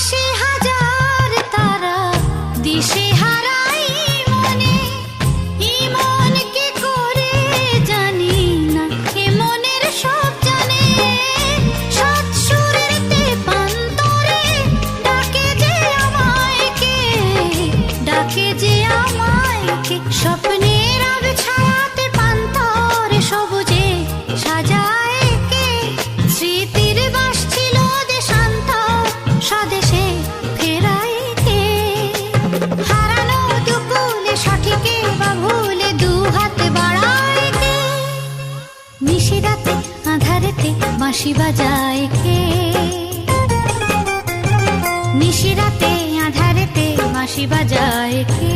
আকাশে হাজার তারা দিশে হারাই মনে, ইমন কি করে জানি না, এ মনের সব জানে। সৎ সুরের তেপান্তরে ডাকে যে আমায় কে, ডাকে যে আমায় কে। স্বপ্নের আবে ছায়াতে পান্তরে সবুজে সাজায় কে, স্মৃতির বাস ছিল দেশান্ত স্বদেশে ফেরাই কে। হারানো দুকুলে সঠিকে বা ভুলে দু হাত বাড়ায় কে, নিশিরাতে আঁধারেতে বাঁশি বাজায় কে, নিশিরাতে আঁধারেতে বাঁশি বাজায় কে।